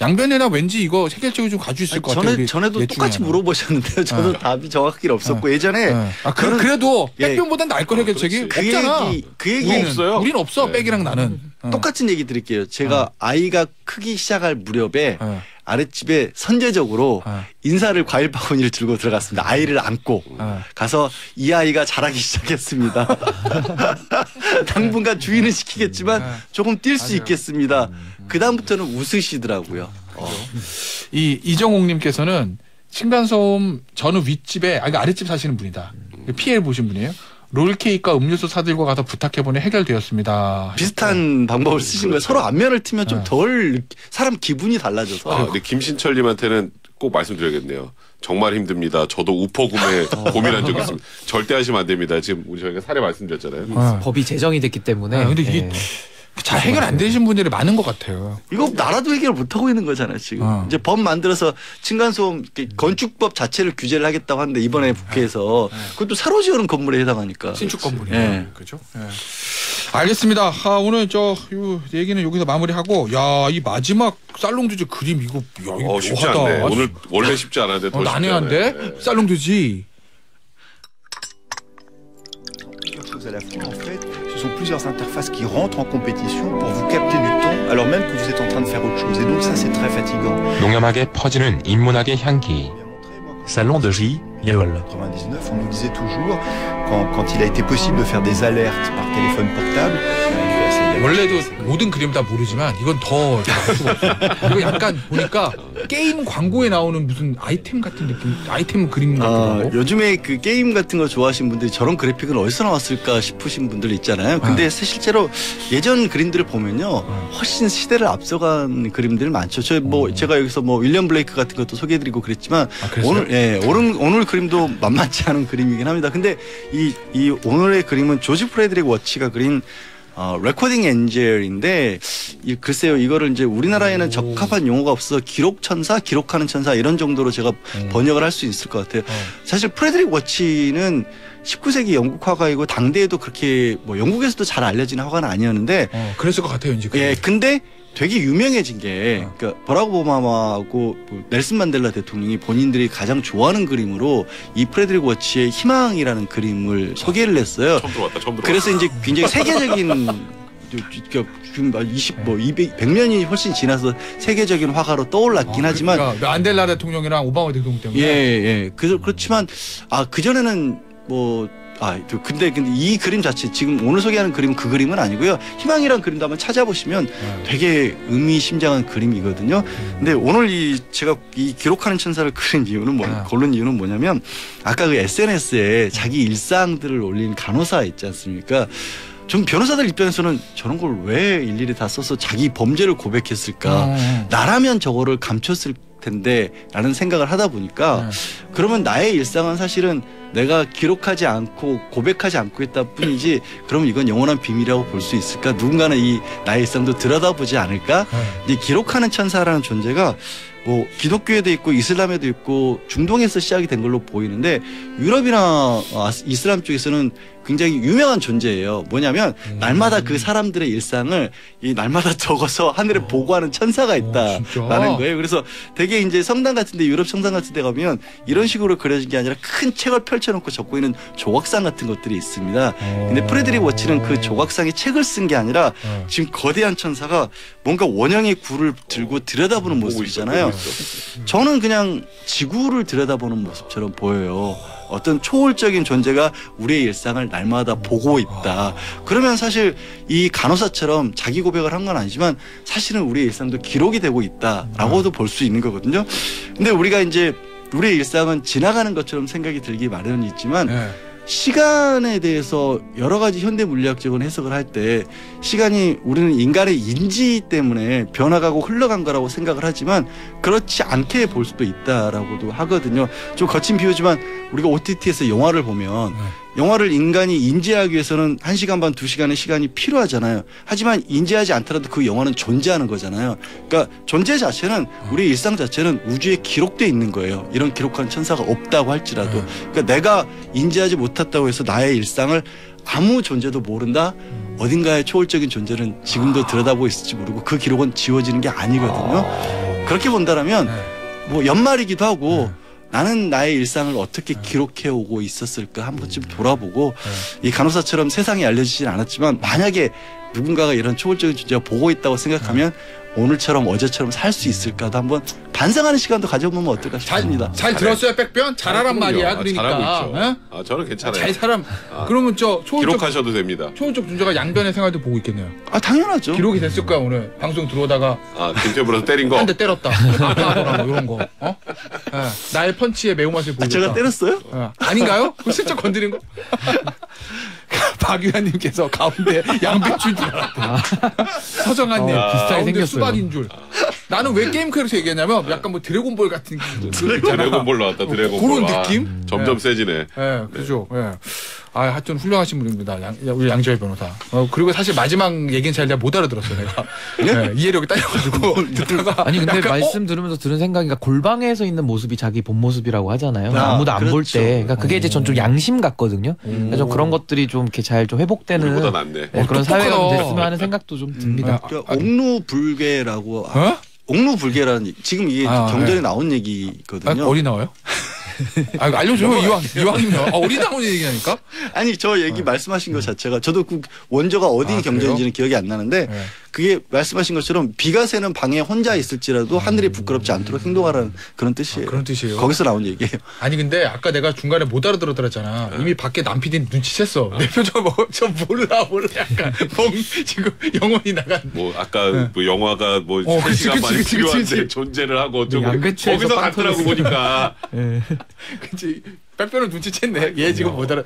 양변에나 왠지 이거 해결책을 좀 가지고 있을 것 같아요. 전에도 똑같이 물어보셨는데요. 저도 답이 정확하게 없었고 예전에 그래도 백변보단 나을 걸 해결책이 없잖아. 그 얘기 없어요. 우린 없어. 백이랑 나는 똑같은 얘기 드릴게요. 제가 아이가 크기 시작할 무렵에 아랫집에 선제적으로 인사를 과일 바구니를 들고 들어갔습니다. 아이를 안고 가서 이 아이가 자라기 시작했습니다. 당분간 주인은 시키겠지만 조금 뛸 수 있겠습니다. 그 다음부터는 웃으시더라고요. 이정옥님께서는 층간소음 저는 윗집에 아랫집 사시는 분이다. 피해를 보신 분이에요. 롤케이크와 음료수 사들고 가서 부탁해보니 해결되었습니다. 비슷한 방법을 쓰신 거예요. 서로 안면을 트면 좀 덜 사람 기분이 달라져서. 근데 김신철님한테는 꼭 말씀드려야겠네요. 정말 힘듭니다. 저도 우퍼 구매 고민한 적이 있습니다. 절대 하시면 안 됩니다. 지금 저희가 사례 말씀드렸잖아요. 법이 제정이 됐기 때문에. 근데 이게 잘 해결 안 되신 분들이 많은 것 같아요. 이거 나라도 해결 못 하고 있는 거잖아요 지금. 이제 법 만들어서 층간소음 건축법 자체를 규제를 하겠다고 하는데 이번에 국회에서 그것도 새로 지어놓은 건물에 해당하니까. 신축 건물이에요. 그렇죠. 알겠습니다. 오늘 이 얘기는 여기서 마무리하고 이 마지막 살롱두지 그림 이거 쉽지 않네. 오늘 원래 쉽지 않은데 더 난해한데 살롱두지. Ce sont plusieurs interfaces qui rentrent en compétition pour vous capter du temps alors même que vous êtes en train de faire autre chose. Et donc ça c'est très fatigant. 농염하게 퍼지는 인문학의 향기. Salon de J, Yéol. 99, on nous disait toujours quand il a été possible de faire des alertes par téléphone portable. 원래도 모든 그림 다 모르지만 이건 더 알 수가 없어. 이거 약간 보니까 게임 광고에 나오는 무슨 아이템 같은 느낌, 아이템 그림 같은 거. 요즘에 그 게임 같은 거 좋아하시는 분들이 저런 그래픽은 어디서 나왔을까 싶으신 분들 있잖아요. 근데 실제로 예전 그림들을 보면요, 훨씬 시대를 앞서간 그림들 많죠. 제가 여기서 윌리엄 블레이크 같은 것도 소개해드리고 그랬지만 오늘 그림도 만만치 않은 그림이긴 합니다. 근데 이 오늘의 그림은 조지 프레드릭 워치가 그린 레코딩 엔젤인데 글쎄요 이거를 이제 우리나라에는 적합한 용어가 없어서 기록 천사, 기록하는 천사 이런 정도로 제가 번역을 할 수 있을 것 같아요. 사실 프레드릭 워치는 19세기 영국 화가이고 당대에도 그렇게 영국에서도 잘 알려진 화가는 아니었는데 그랬을 것 같아요 이제. 근데 되게 유명해진 게 그러니까 버락 오바마하고 넬슨 만델라 대통령이 본인들이 가장 좋아하는 그림으로 이 프레드릭 워치의 희망이라는 그림을 소개를 했어요. 처음 들어봤다. 그래서 이제 굉장히 세계적인 지금 100년이 훨씬 지나서 세계적인 화가로 떠올랐긴 하지만 그러니까 만델라 대통령이랑 오바마 대통령 때문에 예. 그렇지만 그전에는 근데 이 그림 자체 지금 오늘 소개하는 그림은 그 그림은 아니고요. 희망이란 그림도 한번 찾아보시면 되게 의미심장한 그림이거든요. 근데 오늘 제가 이 기록하는 천사를 그린 이유는 고른 이유는 뭐냐면 아까 그 SNS에 자기 일상들을 올린 간호사 있지 않습니까? 좀 변호사들 입장에서는 저런 걸 왜 일일이 다 써서 자기 범죄를 고백했을까? 나라면 저거를 감췄을 텐데 라는 생각을 하다 보니까 그러면 나의 일상은 사실은 내가 기록하지 않고 고백하지 않고 있다 뿐이지 그러면 이건 영원한 비밀이라고 볼 수 있을까? 누군가는 이 나의 일상도 들여다보지 않을까? 이제 기록하는 천사라는 존재가 기독교에도 있고 이슬람에도 있고 중동에서 시작이 된 걸로 보이는데 유럽이나 이슬람 쪽에서는 굉장히 유명한 존재예요. 뭐냐면 날마다 그 사람들의 일상을 이 날마다 적어서 하늘에 보고하는 천사가 있다라는 거예요. 그래서 되게 이제 성당 같은데 유럽 성당 같은 데 가면 이런 식으로 그려진 게 아니라 큰 책을 펼쳐놓고 적고 있는 조각상 같은 것들이 있습니다. 근데 프레드릭 워치는 그 조각상에 책을 쓴 게 아니라 지금 거대한 천사가 뭔가 원형의 굴을 들고 들여다보는 모습이잖아요. 저는 그냥 지구를 들여다보는 모습처럼 보여요. 어떤 초월적인 존재가 우리의 일상을 날마다 보고 있다. 그러면 사실 이 간호사처럼 자기 고백을 한 건 아니지만 사실은 우리의 일상도 기록이 되고 있다라고도 볼 수 있는 거거든요. 근데 우리가 이제 우리의 일상은 지나가는 것처럼 생각이 들기 마련이 있지만 시간에 대해서 여러 가지 현대 물리학적인 해석을 할 때 시간이 우리는 인간의 인지 때문에 변화가고 흘러간 거라고 생각을 하지만 그렇지 않게 볼 수도 있다라고도 하거든요. 좀 거친 비유지만 우리가 OTT에서 영화를 보면 영화를 인간이 인지하기 위해서는 1시간 반, 2시간의 시간이 필요하잖아요. 하지만 인지하지 않더라도 그 영화는 존재하는 거잖아요. 그러니까 존재 자체는 우리 일상 자체는 우주에 기록돼 있는 거예요. 이런 기록하는 천사가 없다고 할지라도. 그러니까 내가 인지하지 못했다고 해서 나의 일상을 아무 존재도 모른다? 어딘가의 초월적인 존재는 지금도 들여다보고 있을지 모르고 그 기록은 지워지는 게 아니거든요. 그렇게 본다면 연말이기도 하고 나는 나의 일상을 어떻게 기록해오고 있었을까 한 번쯤 돌아보고 이 간호사처럼 세상에 알려지진 않았지만 만약에 누군가가 이런 초월적인 존재가 보고 있다고 생각하면 오늘처럼 어제처럼 살 수 있을까도 한번 반성하는 시간도 가져보면 어떨까 싶습니다. 잘 들었어요, 백변? 잘하란 말이야. 그러니까. 잘하고 있죠. 저는 괜찮아요. 잘 사람. 그러면 기록하셔도 됩니다. 초월적 존재가 양변의 생활도 보고 있겠네요. 당연하죠. 기록이 됐을 거야 오늘 방송 들어오다가. 김태부라서 때린 거. 한 대 때렸다. 이런 거. 나의 펀치의 매운맛을 보여줬다. 제가 때렸어요? 아닌가요? 슬쩍 건드린 거? 박유한님께서 가운데 양배추인 줄 알았다. 서정한님 비슷하게 생겼어요. 수박인 줄. 나는 왜 게임 캐릭터 얘기했냐면 약간 드래곤볼 같은 드래곤볼 나왔다. 드래곤볼. 그런 느낌? 점점 세지네. 그죠. 하여튼 훌륭하신 분입니다. 우리 양지열 변호사. 그리고 사실 마지막 얘기는 잘 내가 못 알아들었어요. 내가 이해력이 딸려가지고 듣다가 아니 근데 말씀 들으면서 들은 생각이 골방에서 있는 모습이 자기 본 모습이라고 하잖아요. 아무도 안 볼 때. 그러니까 그게 이제 전 좀 양심 같거든요. 그래서 좀 그런 것들이 좀 이렇게 잘 좀 회복되는 그런 사회가 됐으면 하는 생각도 좀 듭니다. 옥루불개라고. 옥루불개라는 지금 이게 경전에 나온 얘기거든요. 어디 나와요? 알려줘요. 이왕이면. 어디 나온 얘기냐니까? 아니 저 얘기 말씀하신 것 자체가 저도 그 원조가 어디 경전인지는 기억이 안 나는데 그게 말씀하신 것처럼 비가 새는 방에 혼자 있을지라도 하늘이 부끄럽지 않도록 행동하라는 그런 뜻이에요. 그런 뜻이에요. 거기서 나온 얘기예요. 아니 근데 아까 내가 중간에 못 알아들었잖아. 이미 밖에 남 PD는 눈치챘어. 내 표정 저 몰라 약간 지금 영혼이 나간. 아까 영화가 3시간 만에 필요한데 존재를 하고 좀 거기서 같더라고 보니까. 그치. 빼빼로 눈치챘네. 얘 지금 못 알아.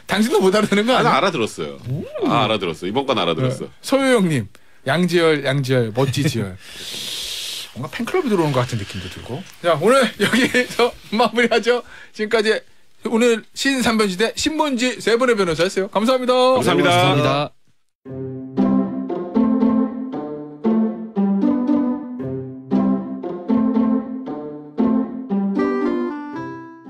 당신도 못 알아듣는 거 아니야? 나는 알아들었어요. 알아들었어. 이번 건 알아들었어. 서효영님, 양지열, 멋지지열. 뭔가 팬클럽이 들어오는 것 같은 느낌도 들고. 자, 오늘 여기에서 마무리하죠. 지금까지 오늘 신삼변시대 신문지 세 분의 변호사였어요. 감사합니다. 감사합니다.